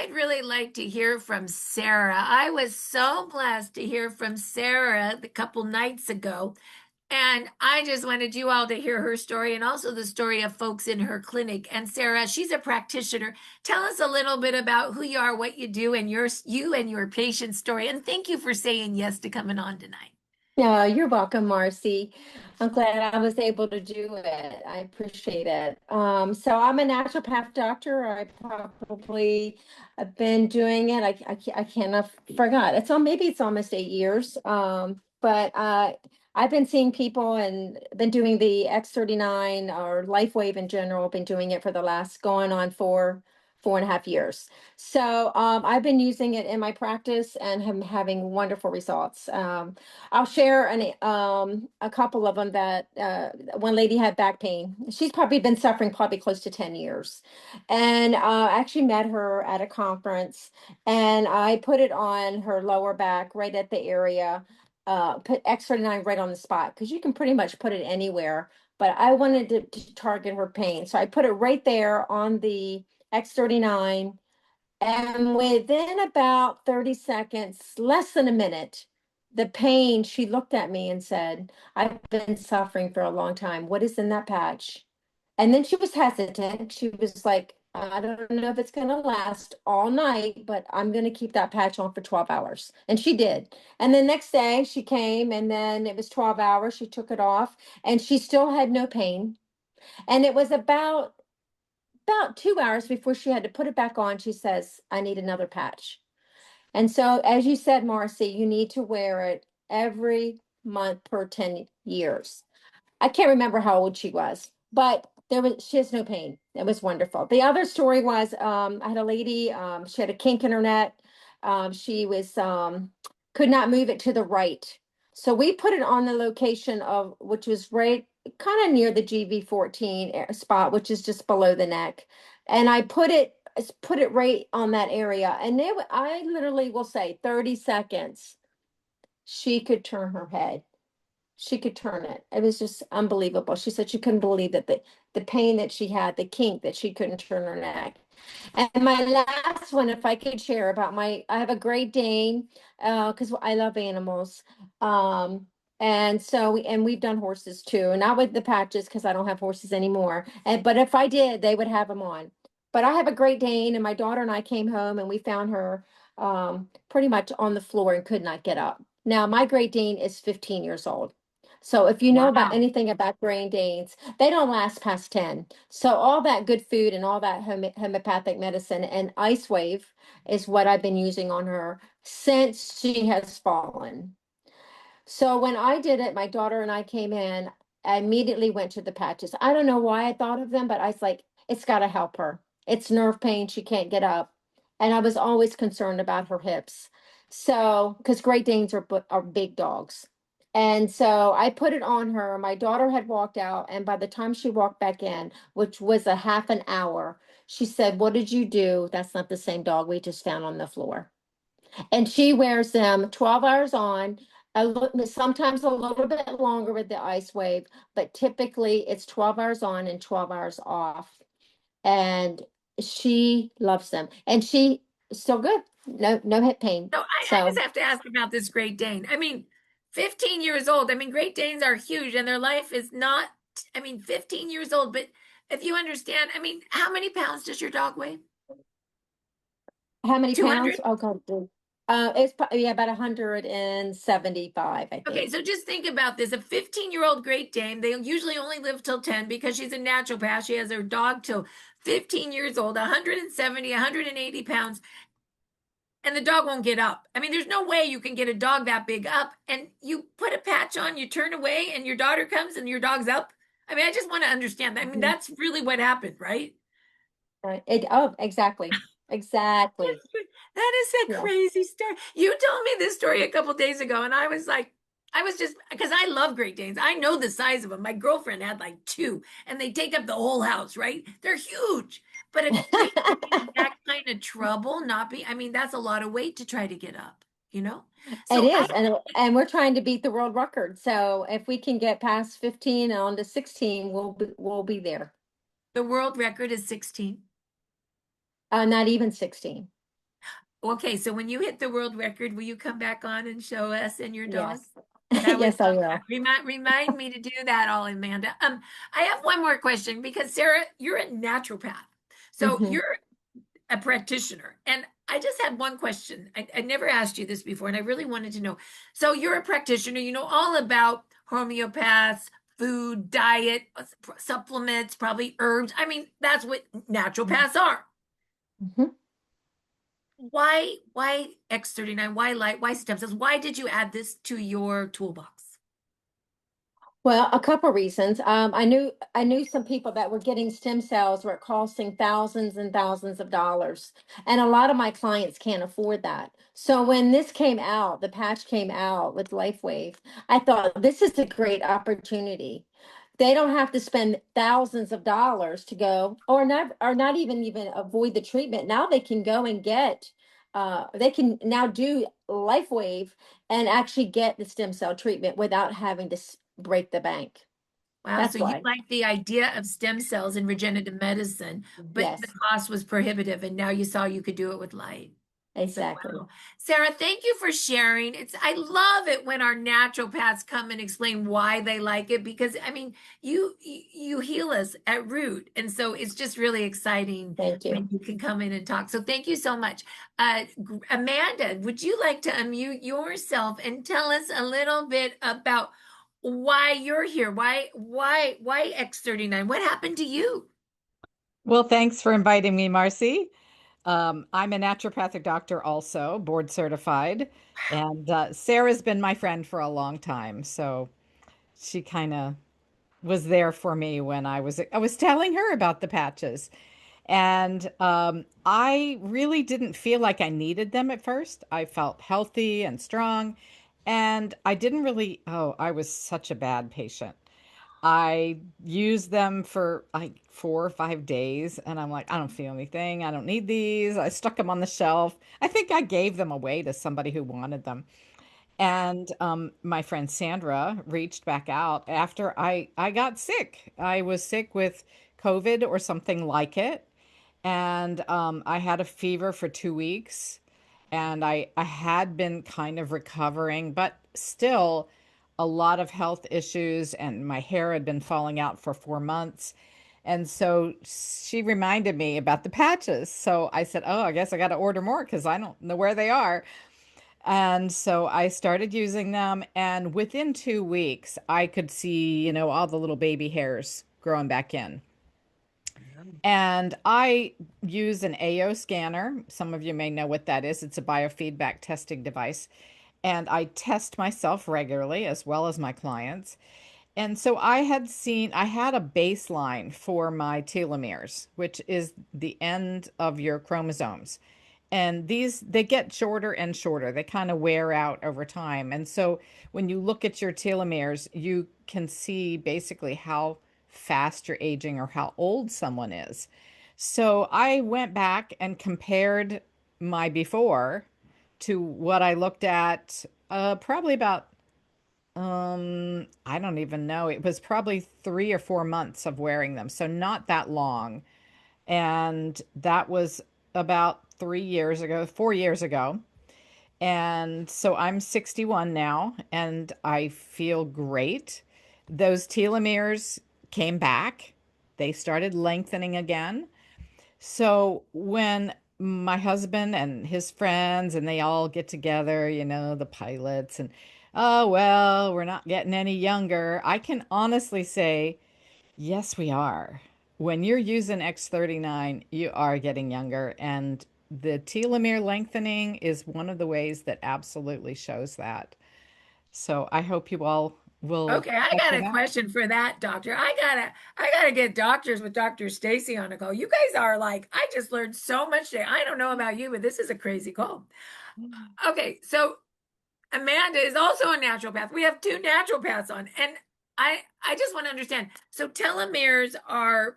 I'd really like to hear from Sarah. I was so blessed to hear from Sarah a couple nights ago. And I just wanted you all to hear her story and also the story of folks in her clinic. And Sarah, she's a practitioner. Tell us a little bit about who you are, what you do, and you and your patient story. And thank you for saying yes to coming on tonight. Yeah, you're welcome, Marcy. I'm glad I was able to do it. I appreciate it. So I'm a naturopath doctor. I've been doing it. I can't have forgot. Maybe it's almost 8 years. But I've been seeing people and been doing the X39 or LifeWave in general. Been doing it for the last going on for 4.5 years. So I've been using it in my practice and am having wonderful results. I'll share a couple of them that one lady had back pain. She's probably been suffering probably close to 10 years. And I actually met her at a conference and I put it on her lower back right at the area, put X39 right on the spot because you can pretty much put it anywhere. But I wanted to target her pain. So I put it right there on the X39. And within about 30 seconds, less than a minute, the pain, she looked at me and said, I've been suffering for a long time. What is in that patch? And then she was hesitant. She was like, I don't know if it's going to last all night, but I'm going to keep that patch on for 12 hours. And she did. And the next day she came and then it was 12 hours. She took it off and she still had no pain. And it was about 2 hours before she had to put it back on, she says, I need another patch. And so, as you said, Marcy, you need to wear it every month per 10 years. I can't remember how old she was, but she has no pain. It was wonderful. The other story was I had a lady, she had a kink in her neck. She was could not move it to the right. So we put it on the location of which was right kind of near the GV14 spot, which is just below the neck. And I put it right on that area. And I literally will say 30 seconds, she could turn her head. She could turn it. It was just unbelievable. She said she couldn't believe that the pain that she had, the kink that she couldn't turn her neck. And my last one, if I could share about I have a Great Dane, because I love animals. And so, and we've done horses too, not with the patches because I don't have horses anymore. But if I did, they would have them on. But I have a Great Dane, and my daughter and I came home and we found her pretty much on the floor and could not get up. Now, my Great Dane is 15 years old. So if you know about Wow. anything about Great Danes, they don't last past 10. So all that good food and all that homeopathic medicine and Ice Wave is what I've been using on her since she has fallen. So when I did it, my daughter and I came in, I immediately went to the patches. I don't know why I thought of them, but I was like, it's got to help her. It's nerve pain. She can't get up. And I was always concerned about her hips. So, because Great Danes are big dogs. And so I put it on her. My daughter had walked out, and by the time she walked back in, which was a half an hour, she said, what did you do? That's not the same dog we just found on the floor. And she wears them 12 hours on, sometimes a little bit longer with the Ice Wave, but typically it's 12 hours on and 12 hours off. And she loves them. And she still good. No hip pain. So I just So have to ask about this Great Dane. 15 years old. Great Danes are huge and their life is not, 15 years old. But if you understand, how many pounds does your dog weigh? how many 200? pounds? Oh God. It's probably yeah, about 175, I Okay, think. so just think about this. A 15-year-old Great Dane, they usually only live till 10 because she's a naturopath. She has her dog till 15 years old, 170, 180 pounds, and the dog won't get up. There's no way you can get a dog that big up, and you put a patch on, you turn away, and your daughter comes and your dog's up. I just want to understand that. Mhm. That's really what happened, right? Exactly. Exactly. That is a Yeah. crazy story. You told me this story a couple days ago, and I was like, I was just because I love Great Danes. I know the size of them. My girlfriend had like two, and they take up the whole house, right? They're huge. But a Great Dane in that kind of trouble, not be, that's a lot of weight to try to get up, you know? It So I is, and we're trying to beat the world record. So if we can get past 15 and on to 16, we'll be there. the world record is 16. Not even 16. Okay, so when you hit the world record, will you come back on and show us and your dog? Yes. I would Yes, I love that. will. Remind me to do that, all Amanda. I have one more question because Sarah, you're a naturopath. So Hmm. you're a practitioner. And I just had one question. I never asked you this before, and I really wanted to know. So you're a practitioner, you know all about homeopaths, food, diet, supplements, probably herbs. I mean, that's what naturopaths are. Hmm. Why X39? Why light? Why stem cells? Why did you add this to your toolbox? Well, a couple reasons. I knew some people that were getting stem cells were costing thousands and thousands of dollars, and a lot of my clients can't afford that. So when this came out, the patch came out with LifeWave, I thought this is a great opportunity. They don't have to spend thousands of dollars to go, or not even avoid the treatment. Now they can go and get. They can now do LifeWave and actually get the stem cell treatment without having to break the bank. Wow, so That's you why. like the idea of stem cells in regenerative medicine, but the Yes, cost was prohibitive, and now you saw you could do it with light. So, exactly. wow. Sarah, thank you for sharing. I love it when our naturopaths come and explain why they like it because I mean, you heal us at root. And so it's just really exciting Thank you. when you can come in and talk. So thank you so much. Amanda, would you like to unmute yourself and tell us a little bit about why you're here? Why X39? What happened to you? Well, thanks for inviting me, Marcy. I'm a naturopathic doctor, also board certified, and Sarah's been my friend for a long time. So she kind of was there for me when I was telling her about the patches, and I really didn't feel like I needed them at first. I felt healthy and strong, and I didn't really. Oh, I was such a bad patient. I used them for like 4 or 5 days, and I'm like, I don't feel anything. I don't need these. I stuck them on the shelf. I think I gave them away to somebody who wanted them. And my friend Sandra reached back out after I got sick. I was sick with COVID or something like it, and I had a fever for 2 weeks, and I had been kind of recovering, but still a lot of health issues, and my hair had been falling out for 4 months. And so she reminded me about the patches. So I said, "Oh, I guess I got to order more because I don't know where they are." And so I started using them, and within 2 weeks, I could see, all the little baby hairs growing back in. And I use an AO scanner. Some of you may know what that is. It's a biofeedback testing device. And I test myself regularly as well as my clients. And so I had a baseline for my telomeres, which is the end of your chromosomes. And they get shorter and shorter. They kind of wear out over time. And so when you look at your telomeres, you can see basically how fast you're aging or how old someone is. So I went back and compared my before to what I looked at probably about I don't even know. It was probably 3 or 4 months of wearing them, so not that long. And that was about 3 years ago, 4 years ago. And so I'm 61 now, and I feel great. Those telomeres came back. They started lengthening again. So when my husband and his friends and they all get together, the pilots, and oh, well, we're not getting any younger, I can honestly say, yes, we are. When you're using X39, you are getting younger, and the telomere lengthening is one of the ways that absolutely shows that. So I hope you all will Okay, I check got it a out. question for that, doctor. I gotta get doctors with Dr. Stacy on a call. You guys are like, I just learned so much today. I don't know about you, but this is a crazy call. Okay, so Amanda is also a naturopath. We have two naturopaths on, and I just want to understand. So telomeres are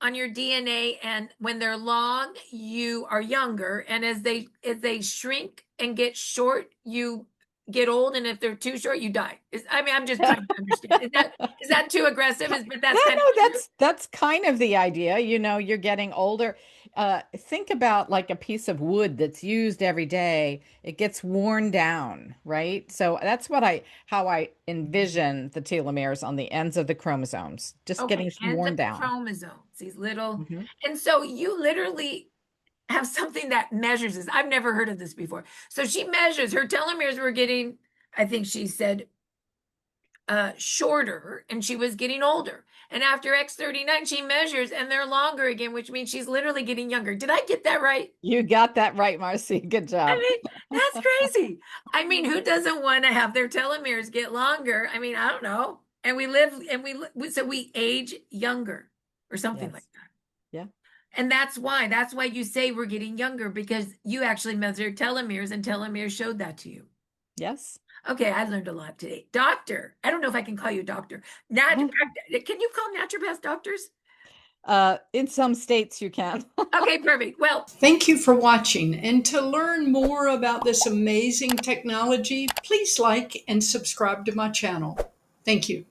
on your DNA, and when they're long, you are younger, and as they shrink and get short, you get old, and if they're too short, you die. I mean, I'm just trying to understand. Is that too aggressive? But No, that's kind of no, true. that's kind of the idea. You're getting older. think about like a piece of wood that's used every day. It gets worn down, right? So that's how I envision the telomeres on the ends of the chromosomes, just getting Okay, ends worn of the down. chromosomes, these little, Mhm. and so you literally have something that measures this. I've never heard of this before. So she measures her telomeres were getting, I think she said, shorter, and she was getting older. And after X39, she measures and they're longer again, which means she's literally getting younger. Did I get that right? You got that right, Marcy. Good I job. mean, that's crazy. I mean, who doesn't want to have their telomeres get longer? I mean, I don't know. And we live and so we age younger or something like Yes. that. Yeah. And that's why you say we're getting younger, because you actually measured telomeres and telomeres showed that to you. Yes. Okay, I learned a lot today. Doctor, I don't know if I can call you doctor. Can you call naturopaths doctors? In some states you can. Okay, perfect. Well, Thank you for watching. And to learn more about this amazing technology, please like and subscribe to my channel. Thank you.